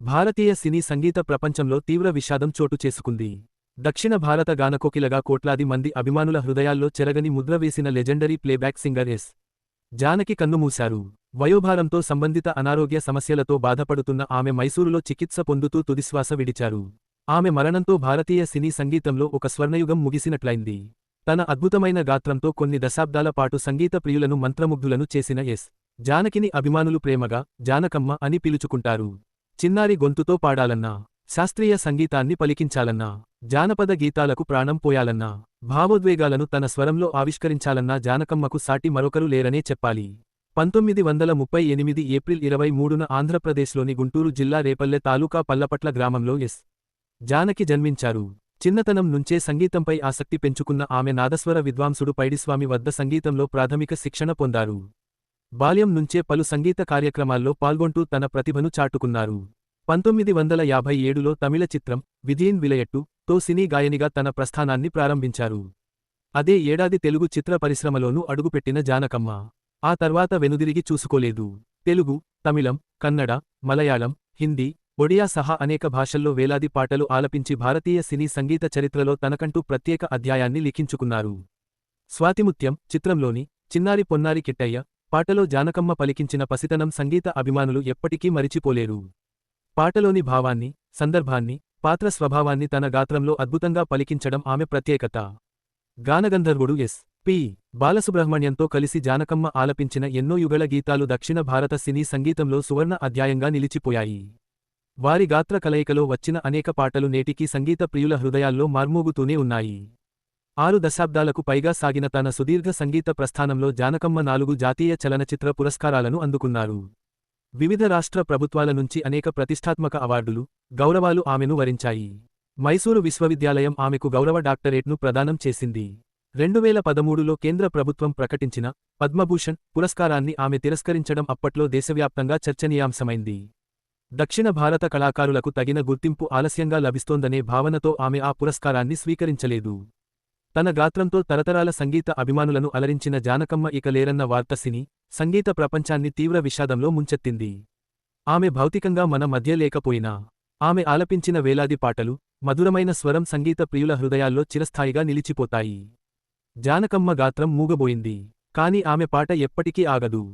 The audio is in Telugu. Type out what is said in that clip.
భారతీయ సినీ సంగీత ప్రపంచంలో తీవ్ర విషాదం చోటు చేసుకుంది. దక్షిణ భారత గానకోకిలగా కోట్లాది మంది అభిమానుల హృదయాల్లో చెరగని ముద్ర వేసిన legendary playback singer S. Janaki కన్నుమూశారు. వయోభారంతో సంబంధిత అనారోగ్య సమస్యలతో బాధపడుతున్న ఆమె మైసూరులో చికిత్స పొందుతూ తుదిశ్వాస విడిచారు. ఆమె మరణంతో భారతీయ సినీ సంగీతంలో ఒక స్వర్ణయుగం ముగిసినట్లయింది. తన అద్భుతమైన గాత్రంతో కొన్ని దశాబ్దాల పాటు సంగీత ప్రియులను మంత్రముగ్ధులను చేసిన ఎస్. జానకిని అభిమానులు ప్రేమగా జానకమ్మ అని పిలుచుకుంటారు. చిన్నారి గొంతుతో పాడాలన్నా, శాస్త్రీయ సంగీతాన్ని పలికించాలన్నా, జానపద గీతాలకు ప్రాణం పోయాలన్నా, భావోద్వేగాలను తన స్వరంలో ఆవిష్కరించాలన్నా జానకమ్మకు సాటి మరొకరు లేరనే చెప్పాలి. 1938 ఏప్రిల్ 23న ఆంధ్రప్రదేశ్లోని గుంటూరు జిల్లా రేపల్లె తాలూకా పల్లపట్ల గ్రామంలో ఎస్. జానకి జన్మించారు. చిన్నతనం నుంచే సంగీతంపై ఆసక్తి పెంచుకున్న ఆమె నాదస్వర విద్వాంసుడు పైడిస్వామి వద్ద సంగీతంలో ప్రాథమిక శిక్షణ పొందారు. బాల్యం నుంచే పలు సంగీత కార్యక్రమాల్లో పాల్గొంటూ తన ప్రతిభను చాటుకున్నారు. 1957లో తమిళ చిత్రం విధియన్ విలయట్టు తో సినీ గాయనిగా తన ప్రస్థానాన్ని ప్రారంభించారు. అదే ఏడాది తెలుగు చిత్ర పరిశ్రమలోనూ అడుగుపెట్టిన జానకమ్మ ఆ తర్వాత వెనుదిరిగి చూసుకోలేదు. తెలుగు, తమిళం, కన్నడ, మలయాళం, హిందీ, ఒడియా సహా అనేక భాషల్లో వేలాది పాటలు ఆలపించి భారతీయ సినీ సంగీత చరిత్రలో తనకంటూ ప్రత్యేక అధ్యాయాన్ని లిఖించుకున్నారు. స్వాతిముత్యం చిత్రంలోని చిన్నారి పొన్నారి కిట్టయ్య పాటలో జానకమ్మ పలికించిన పసితనం సంగీత అభిమానులు ఎప్పటికీ మరిచిపోలేరు. పాటలోని భావాన్ని, సందర్భాన్ని, పాత్ర స్వభావాన్ని తన గాత్రంలో అద్భుతంగా పలికించడం ఆమె ప్రత్యేకత. గానగంధర్వుడు ఎస్. పి. బాలసుబ్రహ్మణ్యంతో కలిసి జానకమ్మ ఆలపించిన ఎన్నో యుగళ గీతాలు దక్షిణ భారత సినీ సంగీతంలో సువర్ణ అధ్యాయంగా నిలిచిపోయాయి. వారి గాత్ర కలయికలో వచ్చిన అనేక పాటలు నేటికీ సంగీత ప్రియుల హృదయాల్లో మార్మోగుతూనే ఉన్నాయి. 6 దశాబ్దాలకు పైగా సాగిన తన సుదీర్ఘ సంగీత ప్రస్థానంలో జానకమ్మ 4 జాతీయ చలనచిత్ర పురస్కారాలను అందుకున్నారు. వివిధ రాష్ట్ర ప్రభుత్వాల నుంచి అనేక ప్రతిష్ఠాత్మక అవార్డులు, గౌరవాలు ఆమెను వరించాయి. మైసూరు విశ్వవిద్యాలయం ఆమెకు గౌరవ డాక్టరేట్ను ప్రదానం చేసింది. 2013లో కేంద్ర ప్రభుత్వం ప్రకటించిన పద్మభూషణ్ పురస్కారాన్ని ఆమె తిరస్కరించడం అప్పట్లో దేశవ్యాప్తంగా చర్చనీయాంశమైంది. దక్షిణ భారత కళాకారులకు తగిన గుర్తింపు ఆలస్యంగా లభిస్తోందనే భావనతో ఆమె ఆ పురస్కారాన్ని స్వీకరించలేదు. తన గాత్రంతో తరతరాల సంగీత అభిమానులను అలరించిన జానకమ్మ ఇక లేరన్న వార్త సినీ, సంగీత ప్రపంచాన్ని తీవ్ర విషాదంలో ముంచెత్తింది. ఆమె భౌతికంగా మన మధ్య లేకపోయినా, ఆమె ఆలపించిన వేలాది పాటలు, మధురమైన స్వరం సంగీత ప్రియుల హృదయాల్లో చిరస్థాయిగా నిలిచిపోతాయి. జానకమ్మ గాత్రం మూగబోయింది. కాని ఆమె పాట ఎప్పటికీ ఆగదు.